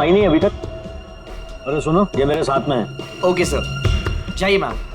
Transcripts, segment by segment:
आई नहीं अभी तक। अरे सुनो, ये मेरे साथ में है। ओके सर, जाइए मैम।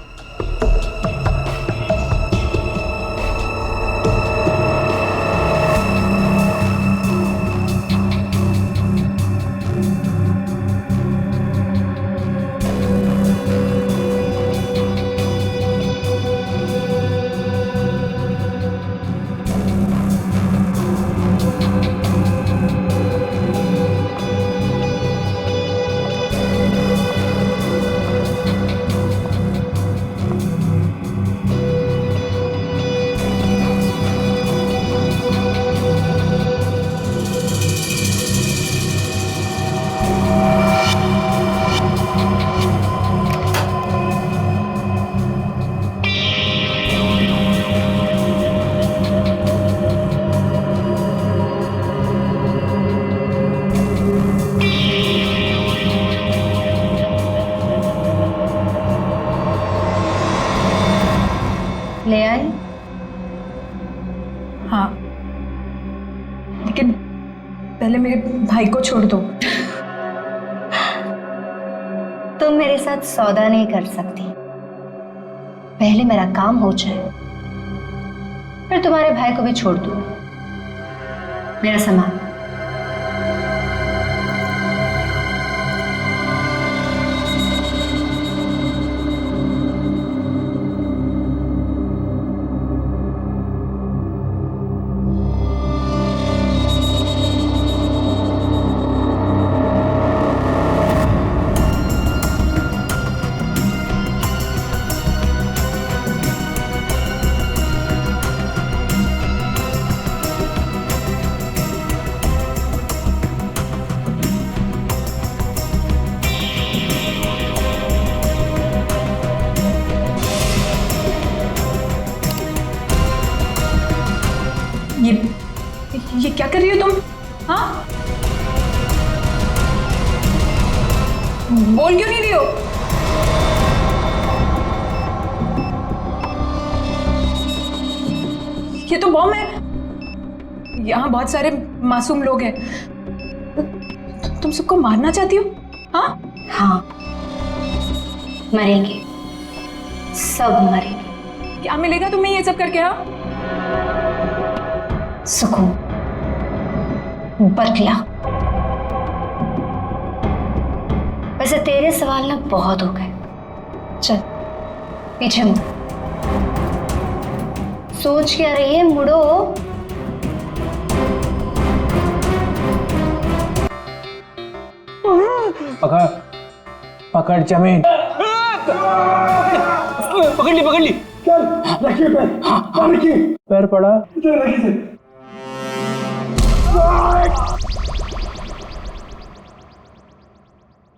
ले आए? हाँ, लेकिन पहले मेरे भाई को छोड़ दो। तुम मेरे साथ सौदा नहीं कर सकती। पहले मेरा काम हो जाए, फिर तुम्हारे भाई को भी छोड़ दूँ। मेरा सामान। ये क्या कर रही हो तुम? हाँ, बोल क्यों नहीं रही हो? ये तो बॉम्ब है। यहाँ बहुत सारे मासूम लोग हैं। तुम सबको मारना चाहती हो? हाँ हाँ, मरेंगे, सब मरेंगे। क्या मिलेगा तुम्हें ये सब करके? हाँ, सुकून, बदला। वैसे तेरे सवाल ना बहुत हो गए। चल पीछे मुड़। सोच क्या रही है? मुड़ो। पकड़ पकड़ जमीन। पकड़ ली पकड़ ली। चल रखिए पैर। हाँ रखिए। पैर पड़ा। इधर रखिए।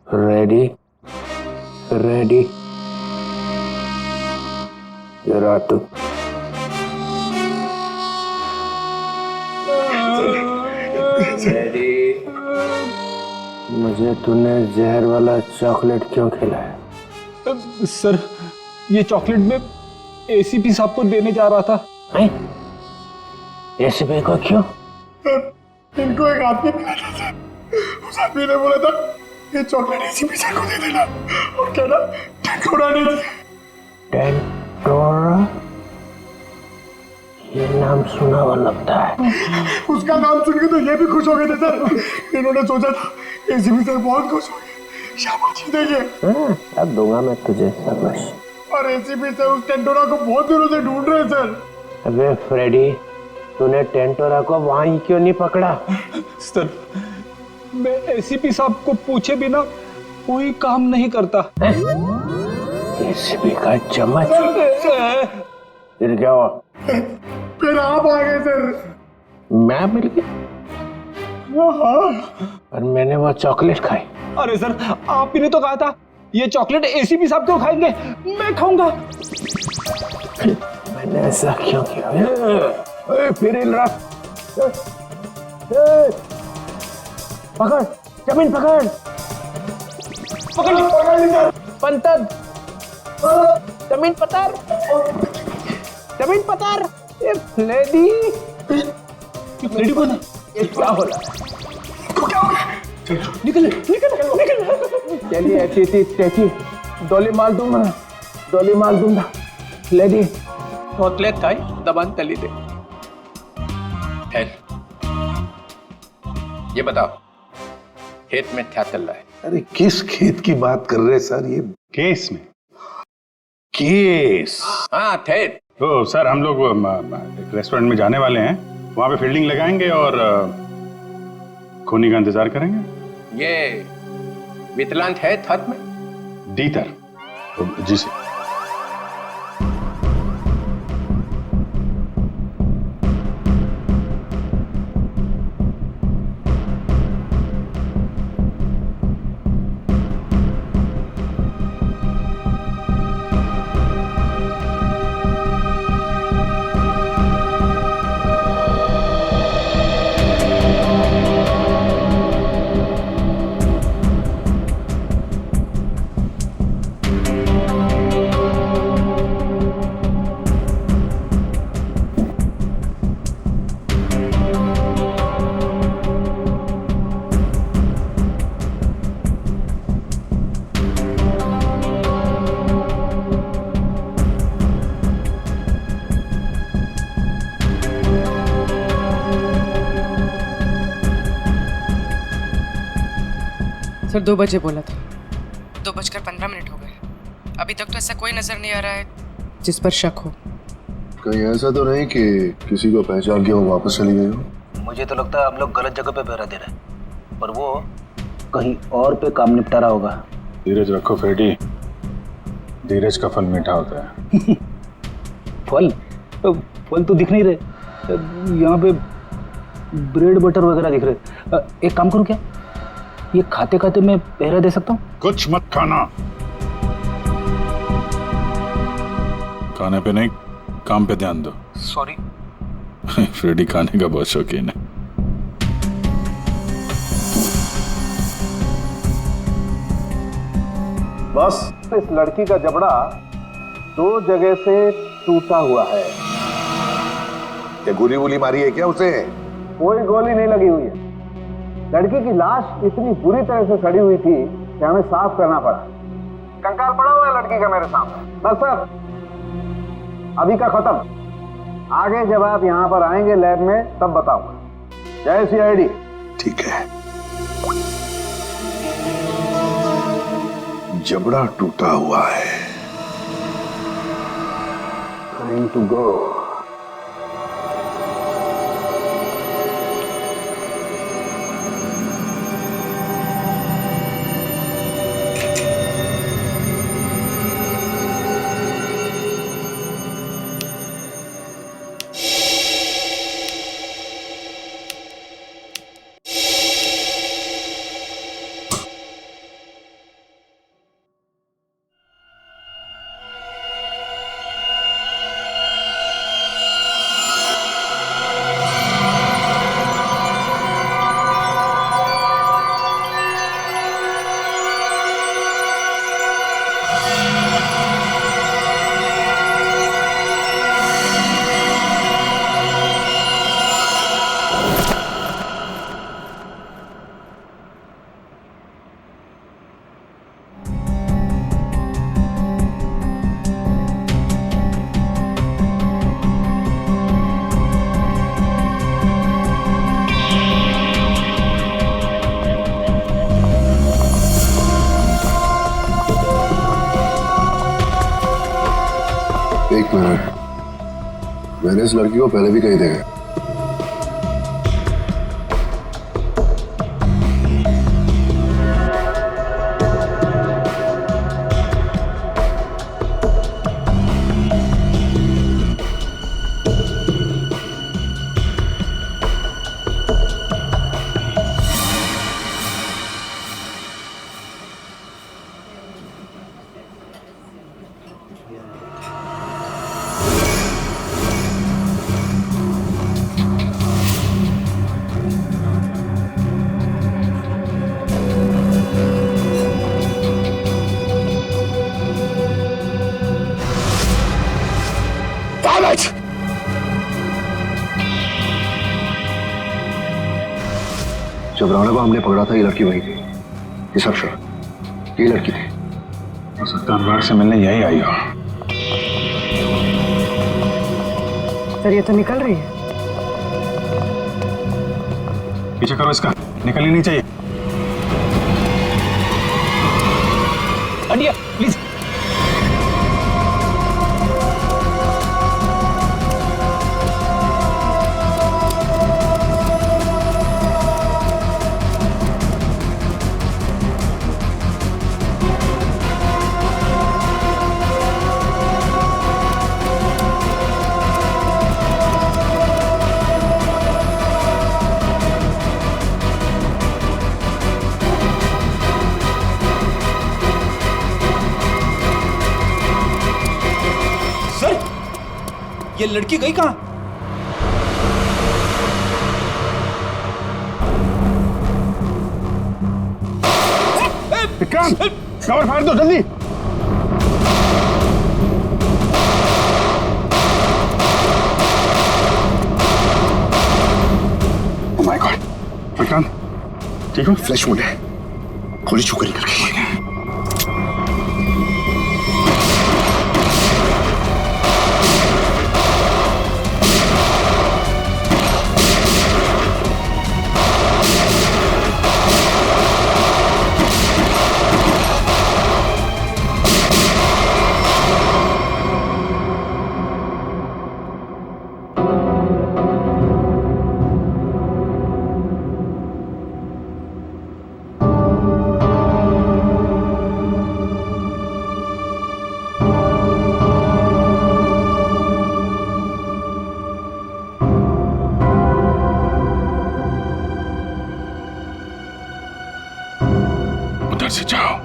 Ready ready. जरा तू रेडी। मुझे तूने जहर वाला चॉकलेट क्यों खिलाया? सर, ये चॉकलेट में एसीपी साहब को देने जा रहा था। एसीपी को क्यों? इनको एक आदमी मिला था। उस आदमी ने बोला था ये चॉकलेट एसीपी साहब को दे देना और कहना टेंटोरा ने दिया। टेंटोरा? ये नाम सुना हुआ लगता है। उसका नाम सुन के तो ये भी खुश हो गए थे सर। इन्होंने सोचा था एसीपी साहब बहुत खुश हो गए, शाबाशी देंगे। अब दूंगा मैं तुझे शाबाश। और एसीपी साहब उस टेंटोरा को बहुत दिनों से ढूंढ रहे हैं सर। अबे फ्रेडी, तूने टेंटोरा को वहीं क्यों नहीं पकड़ा? सर, मैं एसीपी साहब को पूछे बिना कोई काम नहीं करता। एसीपी का चम्मच। फिर क्या हुआ? फिर आप आ गए सर। मैं मिल गया और मैंने वो चॉकलेट खाई। अरे सर, आप ही ने तो कहा था ये चॉकलेट एसीपी साहब क्यों खाएंगे, मैं खाऊंगा। मैंने ऐसा क्यों किया? फिर रख। पकड़ जमीन, पकड़ पकड़ ली सर। पंतर, जमीन पतार, जमीन पतार। ये फ्लेडी लेडी कौन है? ये क्या हो रहा है? इसको क्या हो गया? चलिए ऐसी डोली माल दूंगा, डोली माल दूंगा। लेडी होतले ताई दबान तली दे। ये बताओ खेत में क्या चल रहा है? अरे किस खेत की बात कर रहे सर? ये केस में केस। हाँ थे। तो सर हम लोग एक रेस्टोरेंट में जाने वाले हैं, वहां पे फील्डिंग लगाएंगे और खूनी का इंतजार करेंगे। ये विकलांग है हाथ में? दीतर जी सर। सर 2 बजे बोला था। 2:15 हो गए। अभी तक तो ऐसा कोई नजर नहीं आ रहा है जिस पर शक हो। कहीं ऐसा तो नहीं कि किसी को पहचान के वो वापस चली गई हो? मुझे तो लगता है हम लोग गलत जगह पे पहरा दे रहे हैं, पर वो कहीं और पे काम निपटा रहा होगा। धीरज रखो फ्रेडी, धीरज का फल मीठा होता है। फल फल तो दिख नहीं रहे, यहाँ पे ब्रेड बटर वगैरह दिख रहे। एक काम करूँ क्या, ये खाते खाते मैं पहरा दे सकता हूँ? कुछ मत खाना, खाने पे नहीं काम पे ध्यान दो। सॉरी। फ्रेडी खाने का बहुत शौकीन है। बस इस लड़की का जबड़ा 2 जगह से टूटा हुआ है। क्या गोली वोली मारी है क्या उसे? कोई गोली नहीं लगी हुई है। लड़की की लाश इतनी बुरी तरह से सड़ी हुई थी कि हमें साफ करना पड़ा। कंकाल पड़ा हुआ है लड़की का मेरे सामने। बस सर, अभी का खत्म। आगे जब आप यहाँ पर आएंगे लैब में तब बताऊंगा। जय CID। ठीक है। जबड़ा टूटा हुआ है। Time to go. एक मिनट, मैंने इस लड़की को पहले भी कहीं देखा। जब राणा को हमने पकड़ा था ये लड़की वही थी, ये सब श्योर ये लड़की थी। हो सकता है अनुराग से मिलने यही आई हो। सर ये तो निकल रही है। पीछे करो इसका, निकलनी नहीं चाहिए। हटिए प्लीज। ये लड़की गई कहाँ? विक्रांत, कवर फायर दो जल्दी। ओह माय गॉड, विक्रांत ठीक हो? फ्लैश मोड है, गोली छूकर निकल गई। उधर से जाओ।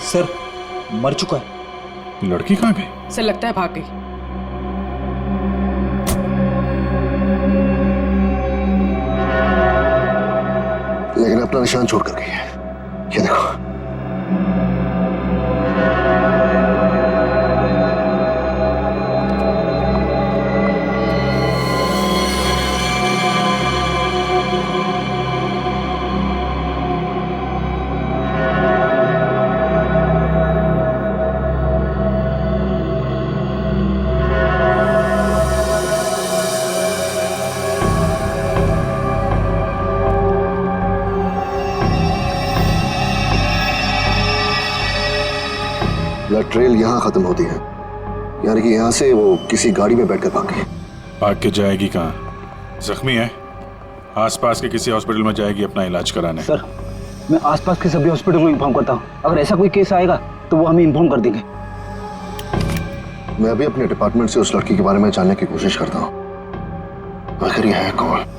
सर मर चुका है। लड़की कहाँ गई? सर लगता है भाग गई। लेकिन अपना निशान छोड़ कर गई है, ये देखो। ब्लड ट्रेल यहाँ खत्म होती है, यानी कि यहाँ से वो किसी गाड़ी में बैठकर भाग गई। भाग के जाएगी कहाँ? जख्मी है, आसपास के किसी हॉस्पिटल में जाएगी अपना इलाज कराने। सर मैं आसपास के सभी हॉस्पिटल को इन्फॉर्म करता हूँ, अगर ऐसा कोई केस आएगा तो वो हमें इन्फॉर्म कर देंगे। मैं अभी अपने डिपार्टमेंट से उस लड़की के बारे में जानने की कोशिश करता हूँ, आखिर ये है कौन।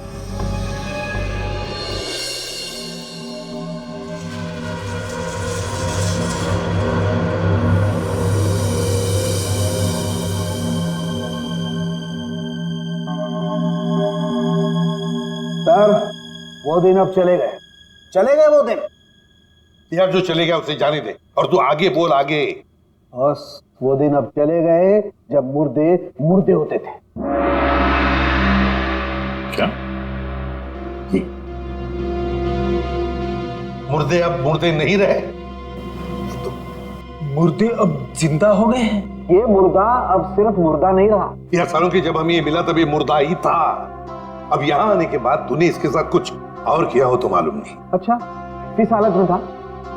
सर वो दिन अब चले गए वो दिन। यार जो चले गया उसे जाने दे, और तू आगे बोल आगे। बस वो दिन अब चले गए जब मुर्दे मुर्दे होते थे। क्या? मुर्दे अब मुर्दे नहीं रहे, मुर्दे अब जिंदा हो गए हैं। ये मुर्दा अब सिर्फ मुर्दा नहीं रहा। यार सालों की जब हमें ये मिला तब ये मुर्दा ही था। अब यहाँ आने के बाद तूने इसके साथ कुछ और किया हो तो मालूम नहीं। अच्छा किस हालत में था,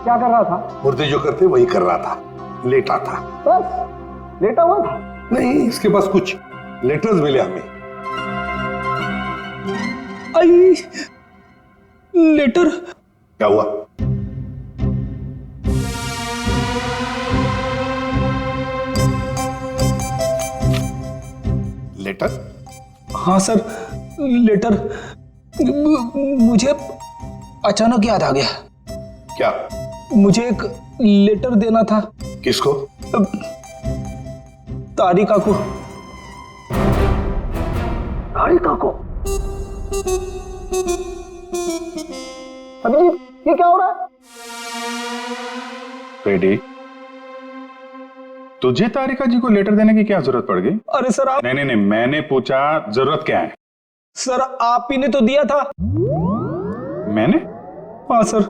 क्या कर रहा था? मुर्दे जो करते वही कर रहा था, लेटा था। बस लेटा हुआ था? नहीं, इसके पास कुछ लेटर्स मिले हमें। आई लेटर। क्या हुआ? लेटर? हाँ सर लेटर। मुझे अचानक याद आ गया। क्या? मुझे एक लेटर देना था। किसको? तारिका को। तारिका को? अभिजीत, ये क्या हो रहा है? बेटी, तुझे तारिका जी को लेटर देने की क्या जरूरत पड़ गई? अरे सर आप। नहीं, मैंने पूछा जरूरत क्या है? सर आप ही ने तो दिया था। मैंने? हाँ सर।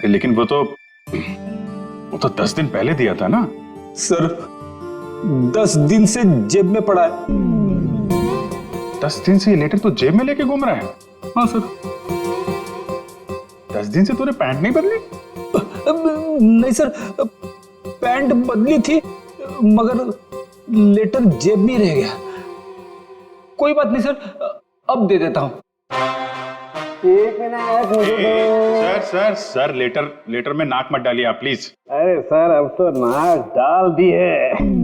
लेकिन वो तो 10 दिन पहले दिया था ना। सर 10 दिन से जेब में पड़ा है। 10 दिन से ये लेटर तो जेब में लेके घूम रहा है? हाँ सर। 10 दिन से तूने पैंट नहीं बदली? नहीं सर, पैंट बदली थी मगर लेटर जेब में रह गया। कोई बात नहीं सर, अब दे देता हूं। एक मिनट मुझे सर लेटर में नाक मत डालिए आप प्लीज। अरे सर अब तो नाक डाल दी है।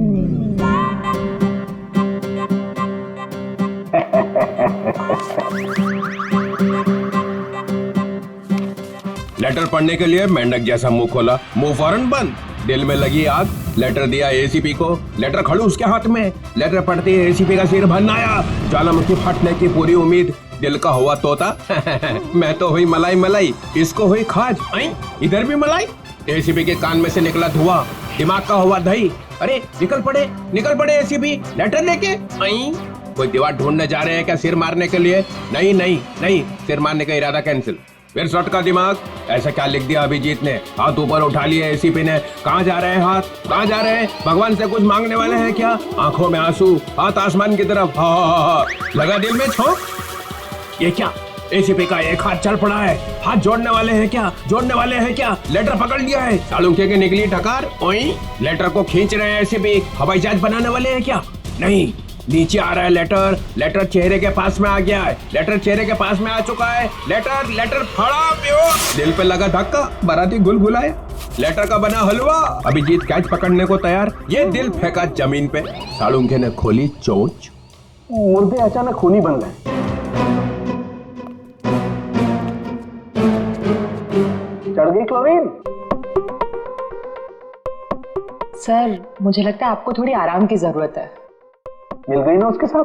लेटर पढ़ने के लिए मेंढक जैसा मुंह खोला, मुंह फौरन बंद। दिल में लगी आग। लेटर दिया एसीपी को, लेटर खड़ूस के हाथ में। लेटर पढ़ते ही एसीपी का सिर भरना आया। ज्वालामुखी फटने की पूरी उम्मीद। दिल का हुआ तोता। मैं तो हुई मलाई मलाई, इसको हुई खाज। इधर भी मलाई। एसीपी के कान में से निकला धुआं, दिमाग का हुआ दही। अरे निकल पड़े एसीपी लेटर लेके। कोई दीवार ढूंढने जा रहे हैं क्या सिर मारने के लिए? नहीं, सिर मारने का इरादा कैंसिल। फिर शॉट का दिमाग। ऐसा क्या लिख दिया अभिजीत ने? हाथ ऊपर उठा लिए एसीपी ने। कहाँ जा रहे हैं हाथ? कहाँ जा रहे हैं? भगवान से कुछ मांगने वाले हैं क्या? आंखों में आंसू, हाथ आसमान की तरफ। हा। लगा दिल में छोंक। ये क्या? एसीपी का एक हाथ चल पड़ा है। हाथ जोड़ने वाले हैं क्या? लेटर पकड़ लिया है। सालुंखे की निकली टकार। ओई लेटर को खींच रहे हैं एसीपी। हवाई जहाज बनाने वाले हैं क्या? नहीं, नीचे आ रहा है लेटर चेहरे के पास में आ गया है। लेटर चेहरे के पास में आ चुका है। लेटर फड़ा प्यो। दिल पे लगा धक्का, बाराती गुलगुलाया। लेटर का बना हलवा। अभिजीत कैच पकड़ने को तैयार। ये दिल फेंका जमीन पे। सालुंखे ने खोली चोंच। मुर्दे अचानक खूनी बन गए। चढ़ गई क्लोरीन। सर मुझे लगता है आपको थोड़ी आराम की जरूरत है। मिल गई ना उसके साथ?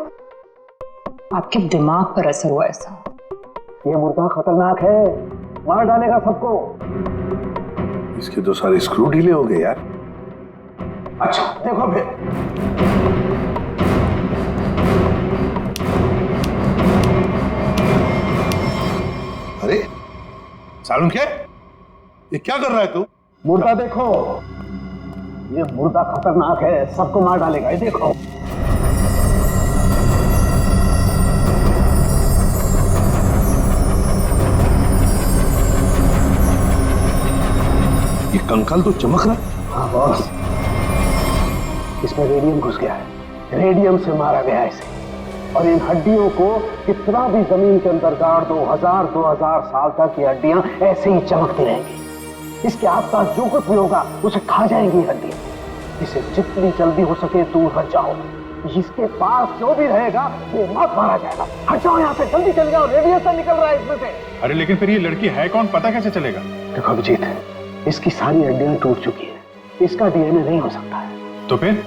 आपके दिमाग पर असर हुआ ऐसा। ये मुर्दा खतरनाक है, मार डालेगा सबको। इसके तो सारे स्क्रू ढीले हो गए यार। अच्छा देखो फिर। अरे सालुंखे, ये क्या कर रहा है तू? मुर्दा देखो, ये मुर्दा खतरनाक है, सबको मार डालेगा। ये देखो। ये कंकाल तो चमक रहा है। हाँ बॉस, इसमें रेडियम घुस गया है। रेडियम से मारा गया है इसे। और इन हड्डियों को कितना भी जमीन के अंदर गाड़ दो, 2000 साल तक ये हड्डियां ऐसे ही चमकती रहेंगी। इसके आसपास जो कुछ भी होगा उसे खा जाएंगी हड्डियां। इसे जितनी जल्दी हो सके दूर हट जाओ। इसके पास जो भी रहेगा ये मत मारा जाएगा। हट जाओ यहाँ से, जल्दी चल जाओ। रेडिएशन निकल रहा है इसमें से। अरे लेकिन फिर ये लड़की है कौन, पता कैसे चलेगा? देखो अभिजीत, इसकी सारी हड्डियां टूट चुकी है। इसका डीएनए नहीं हो सकता है। तो फिर?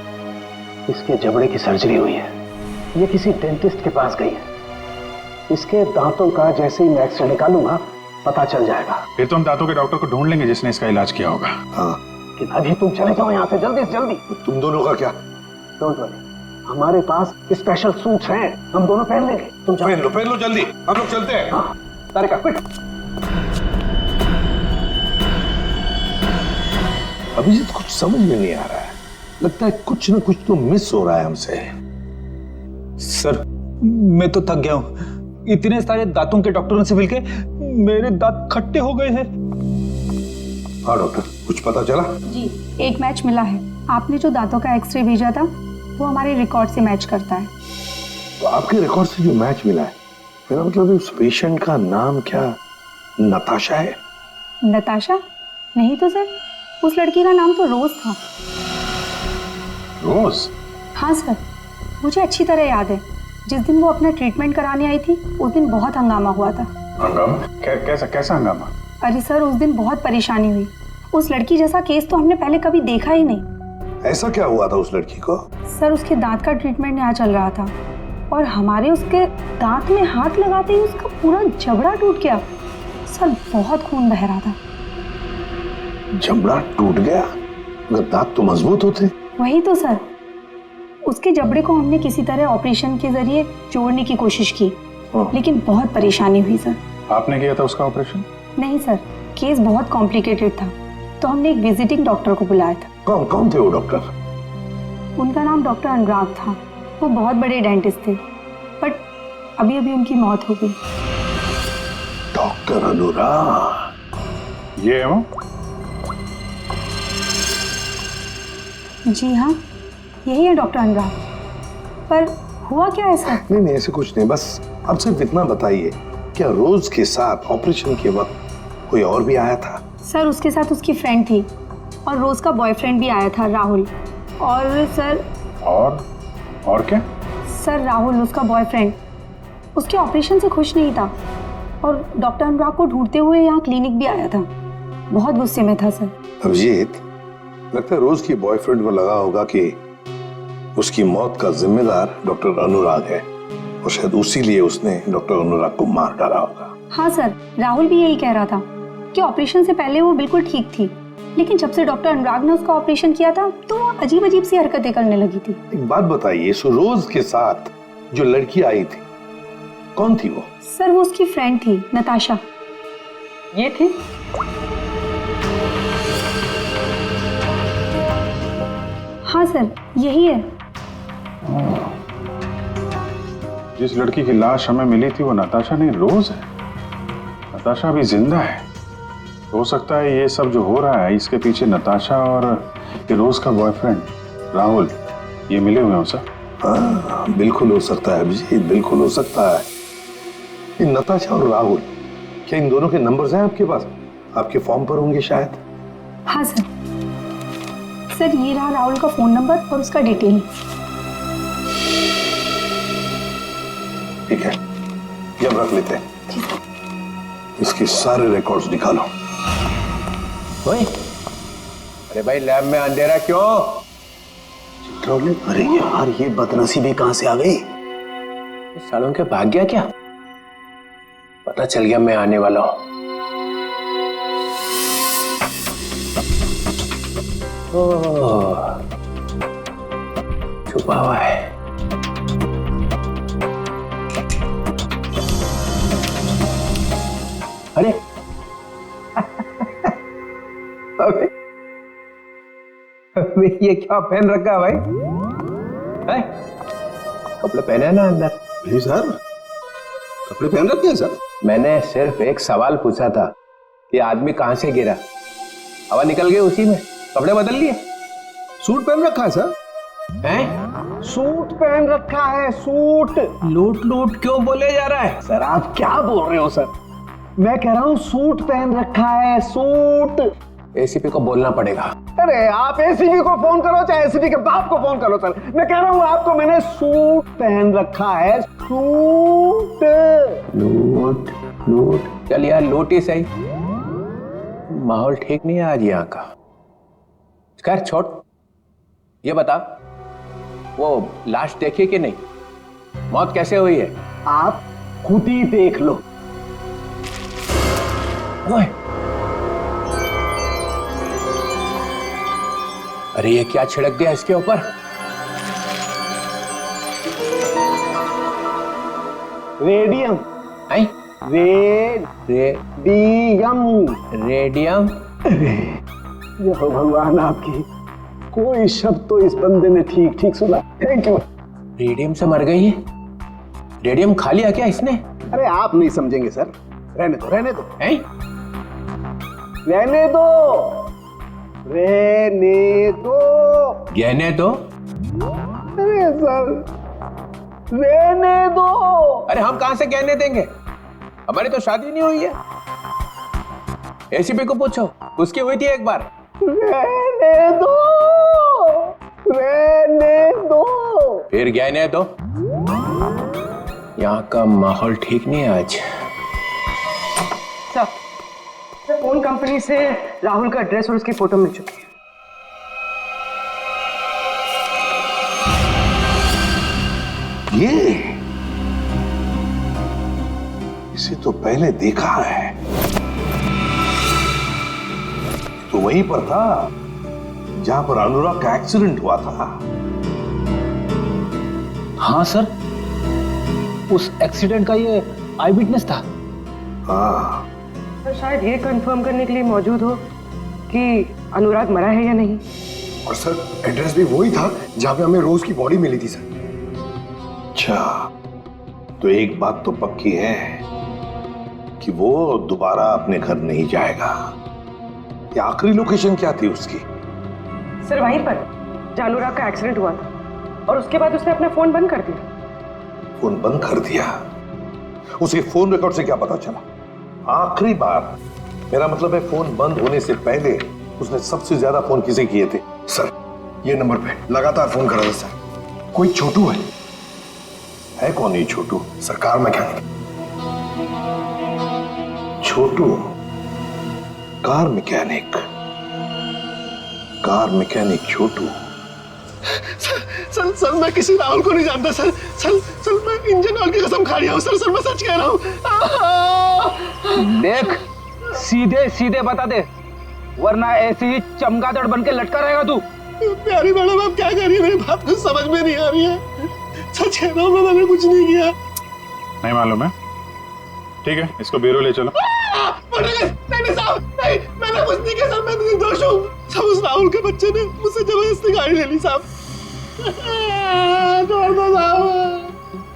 इसके जबड़े की सर्जरी हुई है। ये किसी डेंटिस्ट के पास गई है। इसके दांतों का जैसे ही मैं एक्सरे निकालूंगा पता चल जाएगा। फिर तो हम दांतों के डॉक्टर को ढूंढ लेंगे जिसने इसका इलाज किया होगा। हाँ, कि अभी तुम चले जाओ यहाँ से जल्दी से जल्दी। तुम दोनों का क्या? डोंट वरी, हमारे पास स्पेशल सूट्स हैं, हम दोनों पहन लेंगे। तुम जाओ। पहन लो जल्दी, हम लोग चलते हैं। हाँ, तारिका क्विक। अभिजीत कुछ समझ में नहीं आ रहा है। लगता है कुछ ना कुछ तो मिस हो रहा है हमसे। सर मैं तो थक गया हूं। इतने सारे दांतों के डॉक्टरों से मिलके मेरे दांत खट्टे हो गए हैं। हाँ डॉक्टर, कुछ पता चला? जी, एक मैच मिला है। आपने जो दांतों का एक्सरे भेजा था वो हमारे रिकॉर्ड से मैच करता है। तो आपके रिकॉर्ड से जो मैच मिला है, मेरा मतलब उस पेशेंट का नाम क्या नताशा है? नताशा? नहीं तो सर, उस लड़की का नाम तो रोज था। रोज? हाँ सर, मुझे अच्छी तरह याद है। जिस दिन वो अपना ट्रीटमेंट कराने आई थी उस दिन बहुत हंगामा हुआ था। हंगामा? कैसा हंगामा? अरे सर, उस दिन बहुत परेशानी हुई। उस लड़की जैसा केस तो हमने पहले कभी देखा ही नहीं। ऐसा क्या हुआ था उस लड़की को? सर, उसके दांत का ट्रीटमेंट यहाँ चल रहा था और हमारे उसके दांत में हाथ लगाते ही उसका पूरा जबड़ा टूट गया। सर, बहुत खून बह रहा था। जबड़ा टूट गया? मगर दांत तो मजबूत होते। वही तो सर, उसके जबड़े को हमने किसी तरह ऑपरेशन के जरिए जोड़ने की कोशिश की, लेकिन बहुत परेशानी हुई सर। आपने किया था उसका ऑपरेशन? नहीं सर, केस बहुत कॉम्प्लिकेटेड था, तो हमने एक विजिटिंग डॉक्टर को बुलाया था। कौन थे वो डॉक्टर? उनका नाम डॉक्टर अनुराग था। वो बहुत बड़े डेंटिस्ट थे, बट अभी अभी उनकी मौत हो गई। डॉक्टर अनुराग, ये है वो? जी हाँ, यही है डॉक्टर अनुराग। पर हुआ क्या है सर? नहीं ऐसे कुछ नहीं, बस अब सिर्फ इतना बताइए, क्या रोज के साथ ऑपरेशन के वक्त कोई और भी आया था? सर, उसके साथ उसकी फ्रेंड थी और रोज का बॉयफ्रेंड भी आया था, राहुल। और सर और क्या? सर, राहुल उसका बॉयफ्रेंड उसके ऑपरेशन से खुश नहीं था और डॉक्टर अनुराग को ढूंढते हुए यहाँ क्लिनिक भी आया था। बहुत गुस्से में था सर। अभिजीत, लगता है रोज की बॉयफ्रेंड को लगा होगा कि उसकी मौत का जिम्मेदार डॉक्टर अनुराग है और शायद उसी लिए उसने डॉक्टर अनुराग को मार डाला होगा। हाँ सर, राहुल भी यही कह रहा था कि ऑपरेशन से पहले वो बिल्कुल ठीक थी, लेकिन जब से डॉक्टर अनुराग ने उसका ऑपरेशन किया था तो वो अजीब अजीब सी हरकतें करने लगी थी। एक बात बताइए, रोज के साथ जो लड़की आई थी, कौन थी वो? सर, वो उसकी फ्रेंड थी, नताशा। ये थी? हाँ सर, यही है। जिस लड़की की लाश हमें मिली थी वो नताशा नहीं, रोज है। नताशा अभी जिंदा है। हो सकता है ये सब जो हो रहा है इसके पीछे नताशा और ये रोज का बॉयफ्रेंड राहुल ये मिले हुए हैं सर। हाँ, बिल्कुल हो सकता है अभिजीत, बिल्कुल हो सकता है। ये नताशा और राहुल, क्या इन दोनों के नंबर्स हैं आपके पास? आपके फॉर्म पर होंगे शायद। हाँ सर, ये रहा राहुल का फोन नंबर और उसका डिटेल। ठीक है, ये अब रख लेते हैं। इसके सारे रिकॉर्ड्स निकालो। ओए, अरे भाई लैब में अंधेरा क्यों? अरे यार, ये बदनसीबी कहां से आ गई? सालों के भाग गया क्या? पता चल गया मैं आने वाला हूं। छुपा हुआ है। अरे अबे ये क्या पहन रखा है भाई? है? कपड़े पहने हैं ना अंदर? नहीं सर, कपड़े पहन रखे हैं सर। मैंने सिर्फ एक सवाल पूछा था कि आदमी कहां से गिरा, हवा निकल गई उसी में, कपड़े बदल लिए। सूट पहन रखा है सर। हैं? सूट पहन रखा है, सूट। लूट लूट क्यों बोले जा रहा है? सर, आप क्या बोल रहे हो सर? मैं कह रहा हूँ सूट पहन रखा है, सूट। एसीपी को बोलना पड़ेगा। अरे आप एसीपी को फोन करो, चाहे एसीपी के बाप को फोन करो सर। मैं कह रहा हूँ आपको, मैंने सूट पहन रखा है, सूट। लूट लूट, चल यार लूट ही सही। माहौल ठीक नहीं है आज यहाँ का। खैर छोड़, ये बता वो लाश देखी कि नहीं? मौत कैसे हुई है? आप खुद ही देख लो। ओए, अरे ये क्या छिड़क दिया इसके ऊपर? रेडियम। है? रेडियम। रेडियम? ये हो भगवान आपकी, कोई शब्द तो इस बंदे ने ठीक ठीक सुना। Thank you. रेडियम से मर गई है? रेडियम खा लिया क्या इसने? अरे आप नहीं समझेंगे सर, रहने दो रहने दो। हैं? रहने दो, रहने दो। गहने दो? अरे सर, रहने दो। अरे हम कहां से गहने देंगे? हमारी तो शादी नहीं हुई है। एसीपी को पूछो, उसकी हुई थी एक बार। रहने दो, रहने दो। फिर गहने दो। यहाँ का माहौल ठीक नहीं है आज। फोन कंपनी से राहुल का एड्रेस और उसकी फोटो मिल चुकी है। ये इसे तो पहले देखा है, तो वहीं पर था जहां पर अनुराग का एक्सीडेंट हुआ था। हाँ सर, उस एक्सीडेंट का ये आई विटनेस था। हाँ, सर शायद ये कंफर्म करने के लिए मौजूद हो कि अनुराग मरा है या नहीं। और सर एड्रेस भी वही था जहां पे हमें रोज की बॉडी मिली थी सर। अच्छा, तो एक बात तो पक्की है कि वो दोबारा अपने घर नहीं जाएगा। ये आखिरी लोकेशन क्या थी उसकी? सर वहीं पर जहां अनुराग का एक्सीडेंट हुआ था, और उसके बाद उसने अपना फोन बंद कर दिया। फोन बंद कर दिया? उसके फोन रिकॉर्ड से क्या पता चला? आखिरी बार, मेरा मतलब है फोन बंद होने से पहले उसने सबसे ज्यादा फोन किसे किए थे? सर ये नंबर पे लगातार फोन कर रहा था सर। कोई छोटू है कौन ये छोटू? सरकार मैकेनिक। छोटू कार मैकेनिक? कार मैकेनिक छोटू? सर मैं किसी राहुल को नहीं जानता सर। सर मैं इंजन ऑयल की कसम खा रहा हूँ सर मैं सच कह रहा हूँ। देख, सीधे सीधे बता दे, वरना ऐसे ही चमगादड़ बन के लटका रहेगा तू। प्यारी मैडम आप क्या कर रही है? मेरी बात कुछ समझ में नहीं आ रही है। सच कह रहा हूँ मैंने कुछ नहीं किया। नहीं मालूम है? ठीक है, इसको ब्यूरो ले चलो। नहीं साहब, नहीं मैंने कुछ नहीं किया सर, मैं निर्दोष हूँ। सब उस राहुल के बच्चे ने मुझसे जबरदस्ती गाड़ी ले ली साहब।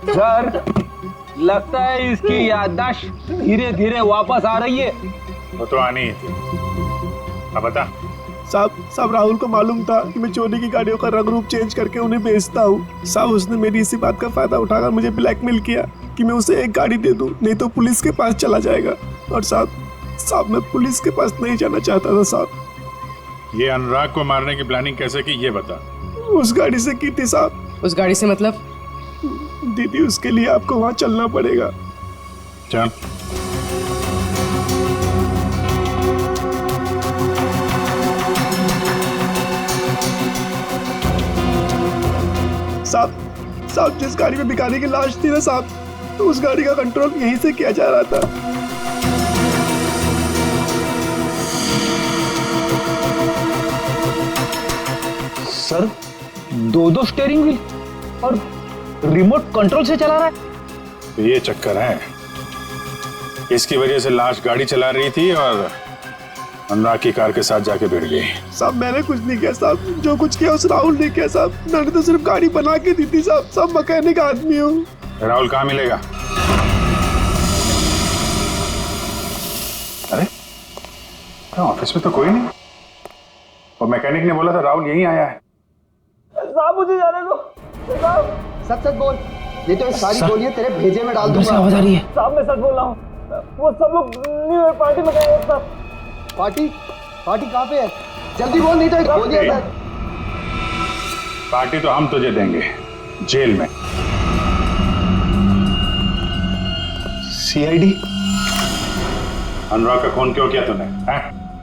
सर लगता है इसकी याददाश्त धीरे धीरे वापस आ रही है। वो तो आनी ही थी। अब बता। साहब राहुल को मालूम था कि मैं चोरी की गाड़ियों का रंग रूप चेंज करके उन्हें बेचता हूँ। साहब उसने मेरी इसी बात का फायदा उठाकर मुझे ब्लैकमेल किया कि मैं उसे एक गाड़ी दे दूं, नहीं तो पुलिस के पास चला जाएगा। और साहब मैं पुलिस के पास नहीं जाना चाहता था साहब। ये अनुराग को मारने की प्लानिंग कैसे की ये बता। उस गाड़ी से की थी साहब। उस गाड़ी से मतलब? दीदी उसके लिए आपको वहां चलना पड़ेगा। चल। साहब जिस गाड़ी में भिखारी की लाश थी ना साहब, तो उस गाड़ी का कंट्रोल यहीं से किया जा रहा था। सर दो स्टीयरिंग व्हील और रिमोट कंट्रोल से चला रहा है। तो ये चक्कर है, इसकी वजह से लाश गाड़ी चला रही थी और अनुराग की कार के साथ जाके भिड़ गई। साहब मैंने कुछ नहीं किया साहब, जो कुछ किया उस राहुल ने किया साहब। मैंने तो सिर्फ गाड़ी बना के दी थी साहब। सब मैकेनिक आदमी हूँ। राहुल कहाँ मिलेगा? अरे ऑफिस में तो कोई नहीं, और मैकेनिक ने बोला था राहुल यहीं आया है। साहब मुझे जाने दो। सच बोल, ये तो सारी गोलियां तेरे भेजे में डाल दूंगा। आवाज आ रही है। साहब मैं सच बोल रहा हूँ, वो सब लोग न्यू ईयर पार्टी में गए हैं साहब। पार्टी कहाँ पे है? जल्दी बोल, नहीं तो एक गोलियां। पार्टी तो हम तुझे देंगे जेल में। सीआईडी? अनुराग का खून क्यों किया तूने?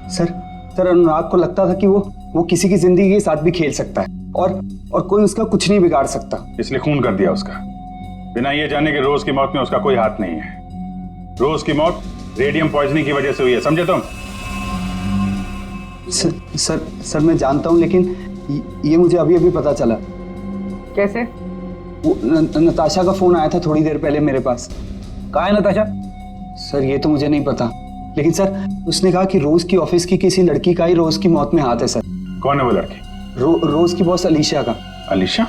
सर अनुराग को लगता था कि वो किसी की जिंदगी के साथ भी खेल सकता है और कोई उसका कुछ नहीं बिगाड़ सकता, इसलिए खून कर दिया उसका, बिना ये जाने कि रोज की मौत में उसका कोई हाथ नहीं है। रोज की मौत रेडियम पॉइजनिंग की वजह से हुई है, समझे तुम? सर मैं जानता हूँ, लेकिन ये मुझे अभी अभी पता चला। कैसे? वो नताशा का फोन आया था थोड़ी देर पहले मेरे पास। कहाँ है नताशा? सर ये तो मुझे नहीं पता, लेकिन सर उसने कहा कि रोज की ऑफिस की किसी लड़की का ही रोज की मौत में हाथ है। सर कौन है वो लड़की? रोज की बॉस अलीशा का। अलीशा?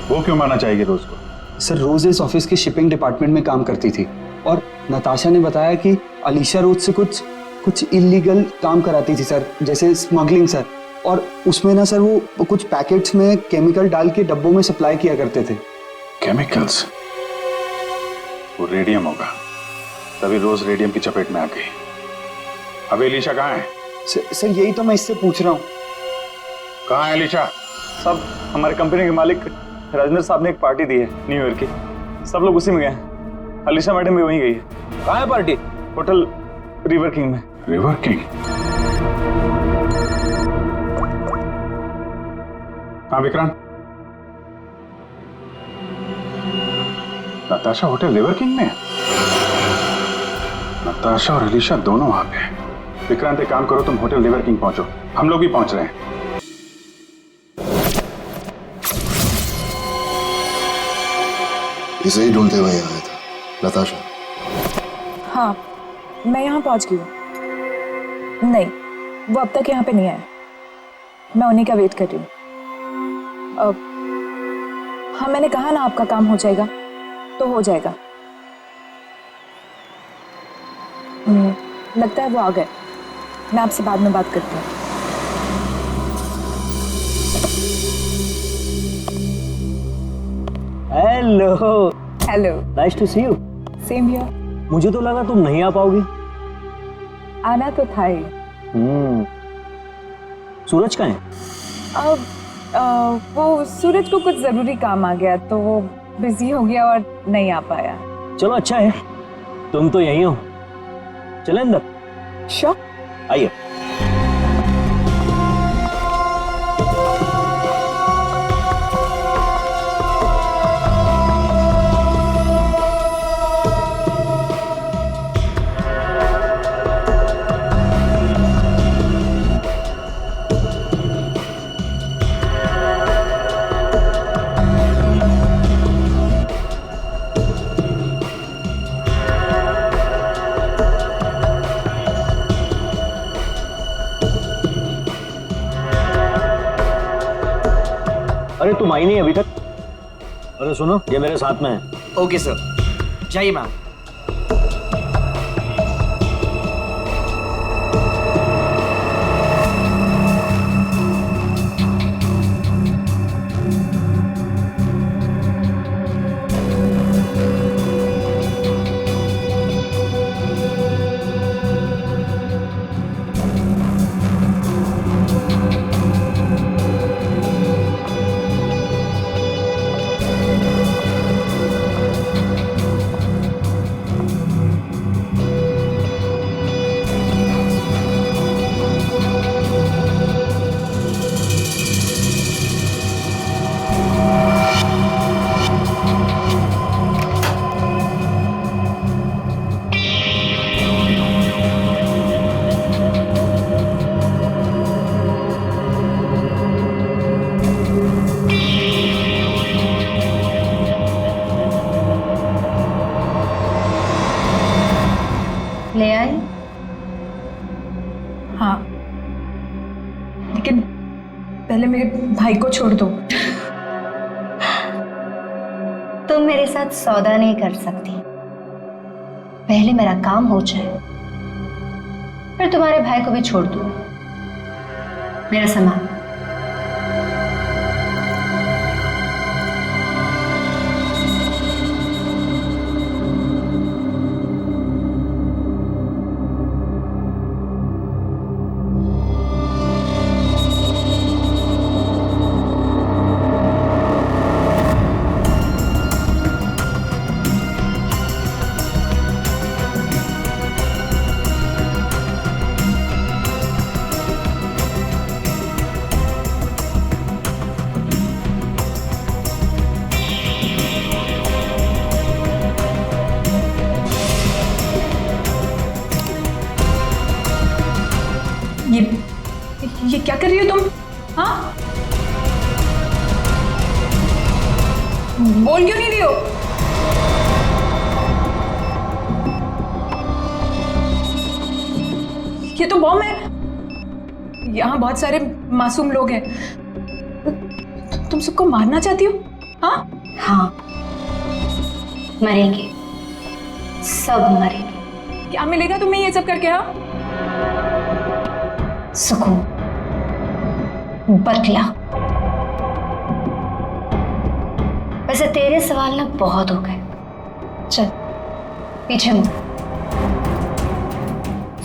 वो क्यों मारना चाहेगी रोज को? सर रोज इस ऑफिस के शिपिंग डिपार्टमेंट में काम करती थी और नताशा ने बताया कि अलीशा रोज से कुछ इलीगल काम कराती थी सर, जैसे स्मगलिंग सर। और उसमें ना सर वो कुछ पैकेट्स में केमिकल डाल के डब्बों में सप्लाई किया करते थे। केमिकल्स? वो रेडियम होगा, तभी रोज रेडियम की चपेट में आ गई। अभी अलीशा कहाँ है? सर यही तो मैं इससे पूछ रहा हूँ। कहाँ है अलीशा? साहब हमारे कंपनी के मालिक राजेंद्र साहब ने एक पार्टी दी है न्यू ईयर की, सब लोग उसी में गए हैं। अलीशा मैडम भी वहीं गई है। कहाँ है पार्टी? होटल रिवर किंग में। River king? हाँ Vikrant, Natasha hotel river king में? नताशा और अलीशा दोनों वहां पे हैं। विक्रांत एक काम करो, तुम होटल रिवर किंग पहुंचो, हम लोग भी पहुंच रहे हैं। इसे ही ढूंढते हुए यहाँ आया था। नताशा? हाँ, मैं यहाँ पहुँच गई हूँ। नहीं, वो अब तक यहाँ पे नहीं आया। मैं उन्हीं का वेट कर रही हूँ। हाँ, मैंने कहा ना आपका काम हो जाएगा तो हो जाएगा। लगता है वो आ गए। मैं आपसे बाद में बात करती हूँ। Hello. Hello. Nice to see you. Same here. मुझे तो लगा तुम नहीं आ पाओगी। आना तो था ही। सूरज कहाँ है? वो सूरज को कुछ जरूरी काम आ गया तो वो बिजी हो गया और नहीं आ पाया। चलो अच्छा है, तुम तो यहीं हो। चले अंदर? श्योर। आइए। अरे तुम आई नहीं अभी तक? अरे सुनो, ये मेरे साथ में है। ओके सर, जाइए मैम। ले आए? हाँ, लेकिन पहले मेरे भाई को छोड़ दो। तुम मेरे साथ सौदा नहीं कर सकती। पहले मेरा काम हो जाए, फिर तुम्हारे भाई को भी छोड़ दूँ। मेरा सामान। ये क्या कर रही हो तुम? हाँ, बोल क्यों नहीं रही हो? ये तो बॉम्ब है। यहाँ बहुत सारे मासूम लोग हैं। तुम सबको मारना चाहती हो? हाँ हाँ, मरेंगे, सब मरेंगे। क्या मिलेगा तुम्हें ये सब करके? हाँ, सुकून, बदला। वैसे तेरे सवाल ना बहुत हो गए। चल पीछे मुड़।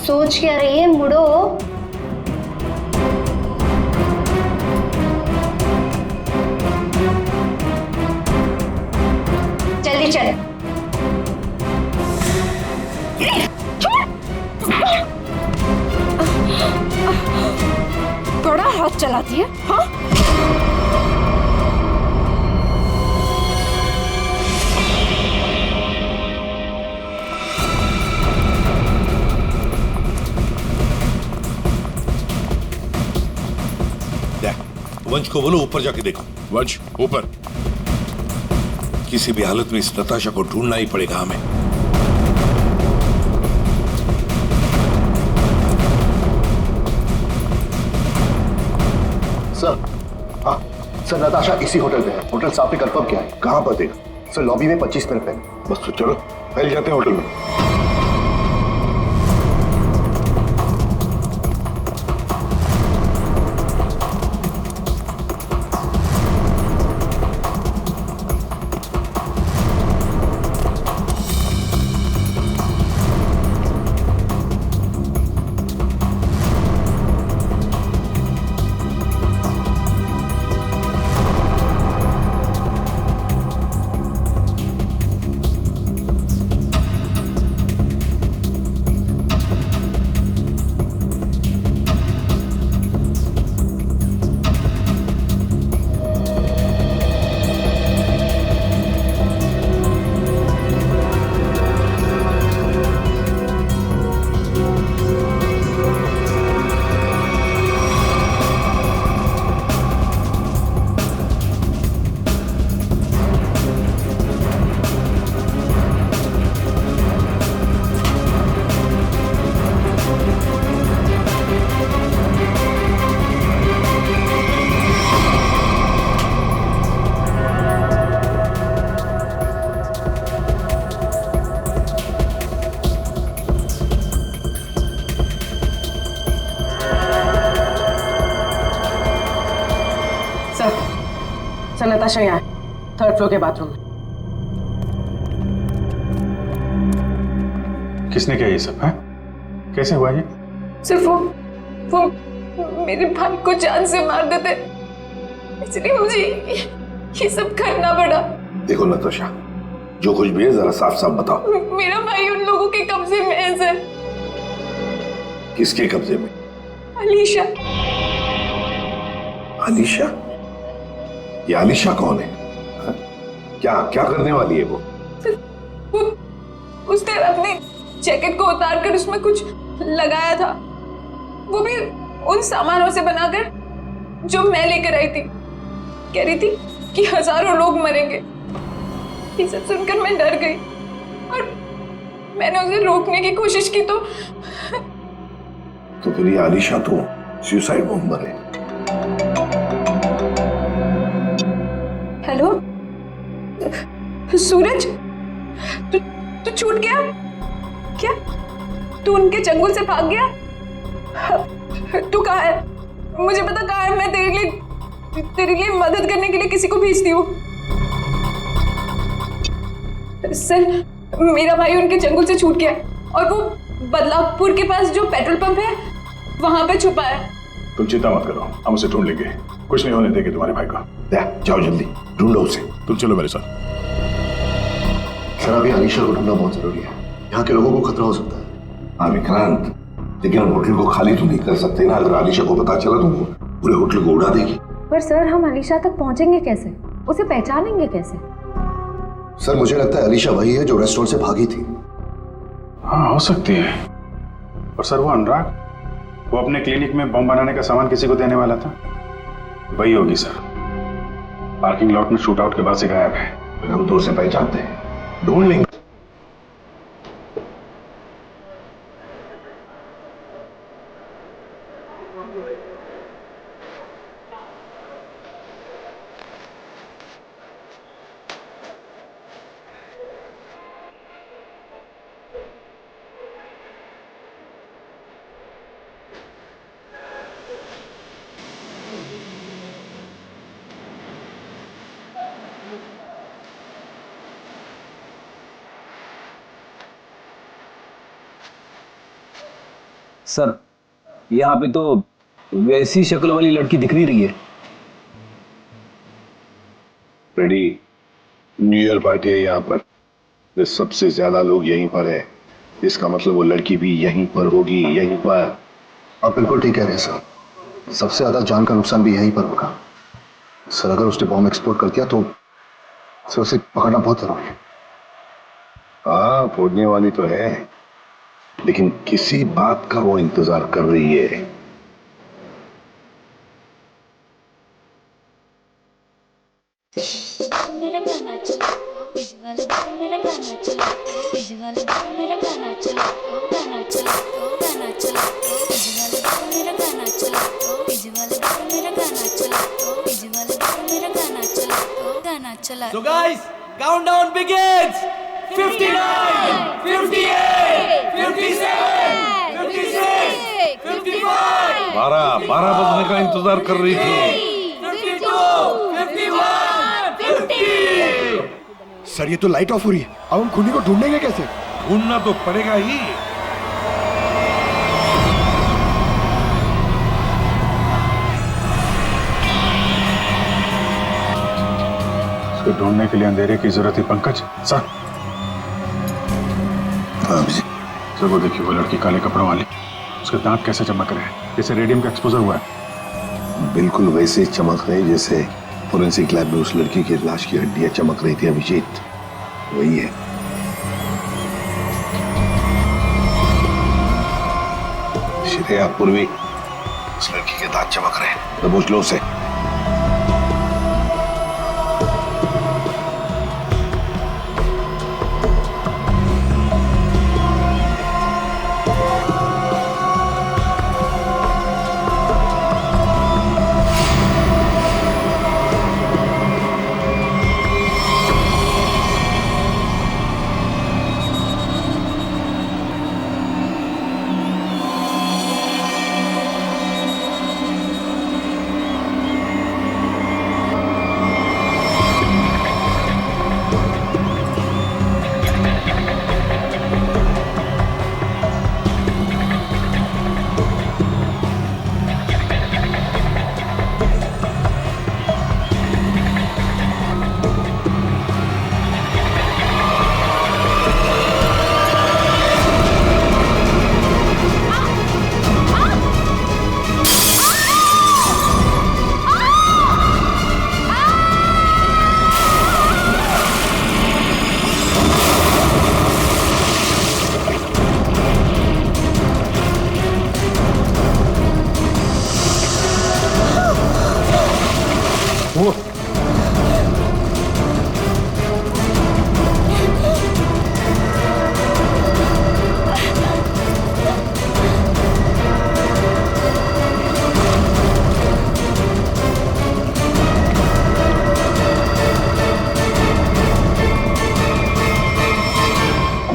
सोच क्या रही है? मुड़ो। जल्दी चल। आवाज चलाती है? हाँ, वंश को बोलो ऊपर जाके देखो। वंश ऊपर। किसी भी हालत में इस नताशा को ढूंढना ही पड़ेगा हमें। सर, हाँ सर, नताशा इसी होटल पे है। होटल साहब ने कंफर्म किया है। कहां पर देखा? सर लॉबी में 25 मिनट पहले। बस तो चलो फैल जाते हैं होटल में। सर नताशा यहाँ है, 3rd फ्लोर के बाथरूम में। किसने किया ये सब है? कैसे हुआ ये? सिर्फ वो मेरे भाई को जान से मार देते, इसलिए मुझे ये सब करना पड़ा। देखो नताशा, जो कुछ भी है जरा साफ साफ बताओ। मेरा भाई उन लोगों के कब्जे में है सर। किसके कब्जे में? अलीशा। अलीशा? ये अलीशा कौन है? हा? क्या क्या करने वाली है वो? उसने अपने जैकेट को उतार कर उसमें कुछ लगाया था, वो भी उन सामानों से बनाकर जो मैं लेकर आई थी। कह रही थी कि हजारों लोग मरेंगे। ये सब सुनकर मैं डर गई और मैंने उसे रोकने की कोशिश की तो फिर ये अलीशा तो सुसाइड बॉम्बर है। हेलो सूरज, तू छूट गया क्या? तू उनके चंगुल से भाग गया? तू कहाँ है? मुझे पता कहाँ है। मैं तेरे लिए मदद करने के लिए किसी को भेजती हूँ। सर मेरा भाई उनके चंगुल से छूट गया और वो बदलापुर के पास जो पेट्रोल पंप है वहां पे छुपा है। तुम चिंता मत करो, हम उसे ढूंढ लेंगे। कुछ नहीं होने देंगे तुम्हारे भाई को। जाओ जल्दी ढूंढो उसे। तुम चलो मेरे साथ। सर अभी अलीशा को ढूंढना बहुत जरूरी है, यहाँ के लोगों को खतरा हो सकता है। हाँ विक्रांत, लेकिन हम होटल को खाली तो नहीं कर सकते ना। अगर अलीशा को पता चला तो वो पूरे होटल को उड़ा देगी। पर सर हम अलीशा तक पहुंचेंगे कैसे? उसे पहचानेंगे कैसे? सर मुझे लगता है अलीशा वही है जो रेस्टोरेंट से भागी थी। हाँ हो सकती है। और सर वो अनुराग, वो अपने क्लिनिक में बम बनाने का सामान किसी को देने वाला था, वही होगी सर। पार्किंग लॉट में शूट आउट के बाद से गायब है। हम तो उसे पहचानते हैं, ढूंढ लेंगे। सर यहाँ पे तो वैसी शक्ल वाली लड़की दिख नहीं रही है। फ्रेडी, न्यू ईयर पार्टी है यहाँ पर, सबसे ज्यादा लोग यहीं पर है। इसका मतलब वो लड़की भी यहीं पर होगी, यहीं पर। आप बिल्कुल ठीक कह रहे हैं सर। सबसे ज्यादा जान का नुकसान भी यहीं पर होगा सर। अगर उसने बॉम्ब एक्सप्लोड कर दिया तो सर उसे पकड़ना बहुत जरूरी है। हाँ, फोड़ने वाली तो है, लेकिन किसी बात का वो इंतजार कर रही है। मेरा गाना चला विजुअल, मेरा गाना चला विजुअल, मेरा गाना चला गाना चला गाना चला विजुअल, मेरा गाना चला विजुअल, मेरा गाना चला विजुअल, मेरा गाना चला। So guys, countdown begins. 59, 58, 57, 56, 55. 12 बजने का इंतजार कर रही थी। 52, 51, 50. सर ये तो लाइट ऑफ हो रही है, अब हम खूनी को ढूंढेंगे कैसे? ढूंढना तो पड़ेगा ही। उसको ढूंढने के लिए अंधेरे की जरूरत है पंकज। सर हाँ जी सर, वो देखिए वो लड़की काले कपड़ों वाली, उसके दांत कैसे चमक रहे हैं, जैसे रेडियम का एक्सपोजर हुआ है। बिल्कुल वैसे चमक रहे जैसे फोरेंसिक लैब में उस लड़की की लाश की हड्डियां चमक रही थी अभिजीत, वही है। श्रेया पूर्वी, उस लड़की के दांत चमक रहे हैं, दबोच लो उसे।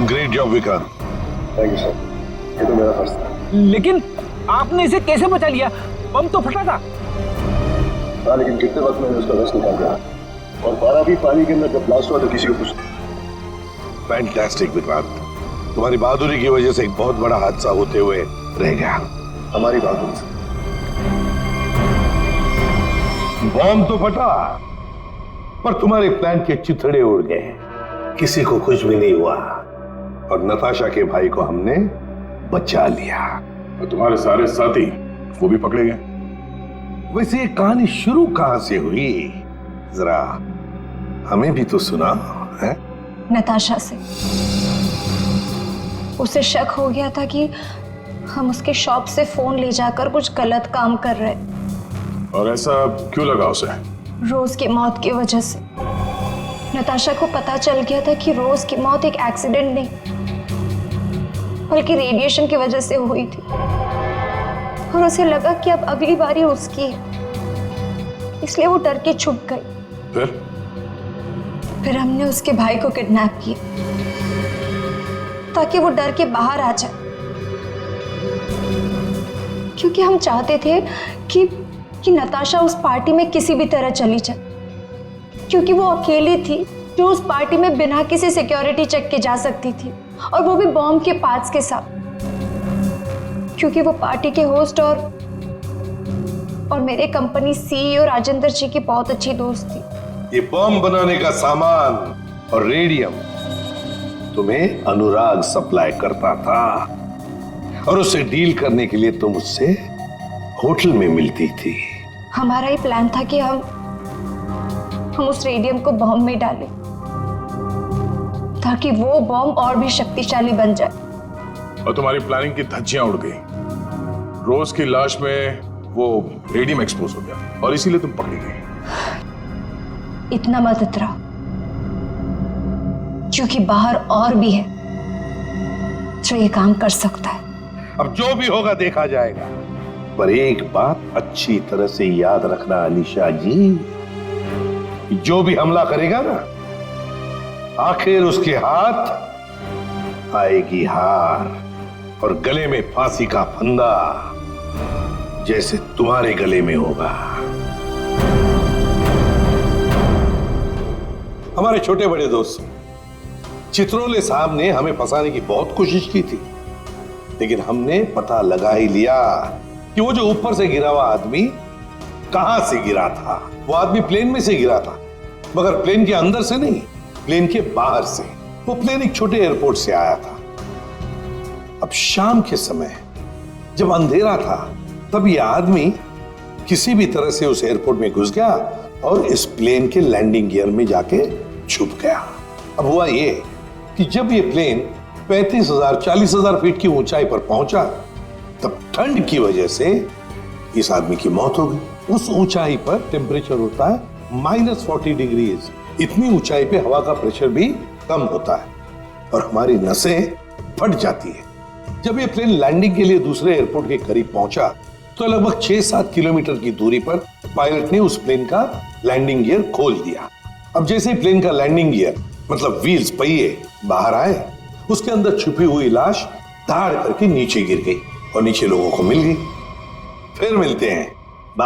Great job Vikrant. Thank you sir, ये तो मेरा फर्ज था। लेकिन आपने इसे कैसे बचा लिया? बम तो फटा था। हाँ, लेकिन कितने वक्त में उसका रस निकाल दिया, और 12 भी पानी के अंदर जब ब्लास्ट हुआ तो किसी को कुछ। फैंटास्टिक विक्रांत, तुम्हारी बहादुरी की वजह से एक बहुत बड़ा हादसा होते हुए रह गया। हमारी बहादुरी से बॉम्ब तो फटा, पर तुम्हारे प्लान के चिथड़े उड़ गए, किसी को कुछ भी नहीं हुआ, और नताशा के भाई को हमने बचा लिया। और तुम्हारे सारे साथी वो भी पकड़े गए। वैसे ये कहानी शुरू कहां से हुई, जरा हमें भी तो सुना है। नताशा से। उसे शक हो गया था कि हम उसके शॉप से फोन ले जाकर कुछ गलत काम कर रहे। और ऐसा क्यों लगा उसे? रोज की मौत की वजह से। नताशा को पता चल गया था कि रोज की मौत एक एक्सीडेंट नहीं बल्कि रेडिएशन की वजह से हुई थी, और उसे लगा कि अब अगली बारी उसकी है, इसलिए वो डर के छुप गई। फिर हमने उसके भाई को किडनैप किया ताकि वो डर के बाहर आ जाए, क्योंकि हम चाहते थे कि नताशा उस पार्टी में किसी भी तरह चली जाए, क्योंकि वो अकेली थी जो उस पार्टी में बिना किसी सिक्योरिटी चेक के जा सकती थी, और वो भी बॉम्ब के पार्ट्स के साथ, क्योंकि वो पार्टी के होस्ट और मेरे कंपनी सीईओ राजेंद्र जी की बहुत अच्छी दोस्त थी। ये बॉम्ब बनाने का सामान और रेडियम तुम्हें अनुराग सप्लाई करता था, और उससे डील करने के लिए तुम उससे होटल में मिलती थी। हमारा ही प्लान था कि हम उस रेडियम को बॉम्ब में डालें ताकि वो बॉम्ब और भी शक्तिशाली बन जाए। और तुम्हारी प्लानिंग की धज्जियां उड़ गई। रोज की लाश में वो रेडियम एक्सपोज हो गया और इसीलिए तुम पकड़ी गई। इतना मत इतराओ, क्योंकि बाहर और भी है जो ये काम कर सकता है। अब जो भी होगा देखा जाएगा, पर एक बात अच्छी तरह से याद रखना अलीशा जी, जो भी हमला करेगा ना, आखिर उसके हाथ आएगी हार और गले में फांसी का फंदा, जैसे तुम्हारे गले में होगा। हमारे छोटे बड़े दोस्त चित्रोले साहब ने हमें फंसाने की बहुत कोशिश की थी, लेकिन हमने पता लगा ही लिया कि वो जो ऊपर से गिरा हुआ आदमी कहां से गिरा था। वो आदमी प्लेन में से गिरा था, मगर प्लेन के अंदर से नहीं, प्लेन के बाहर से। वो प्लेन एक छोटे एयरपोर्ट से आया था। अब शाम के समय जब अंधेरा था, तब ये आदमी किसी भी तरह से उस एयरपोर्ट में घुस गया और इस प्लेन के लैंडिंग गियर में जाके छुप गया। अब हुआ ये कि जब ये प्लेन 35,000 40,000 फीट की ऊंचाई पर पहुंचा, तब ठंड की वजह से इस आदमी की मौत हो गई। उस ऊंचाई पर टेम्परेचर होता है -40 डिग्रीज। इतनी ऊंचाई पे हवा का प्रेशर भी कम होता है और हमारी नसें फट जाती है। जब ये प्लेन लैंडिंग के लिए दूसरे एयरपोर्ट के करीब पहुंचा, तो लगभग 6-7 किलोमीटर की दूरी पर पायलट ने उस प्लेन का लैंडिंग गियर खोल दिया। अब जैसे ही प्लेन का लैंडिंग गियर मतलब व्हील्स, पहिए बाहर आए, उसके अंदर छुपी हुई लाश धाड़ करके नीचे गिर गई और नीचे लोगों को मिल गई। फिर मिलते हैं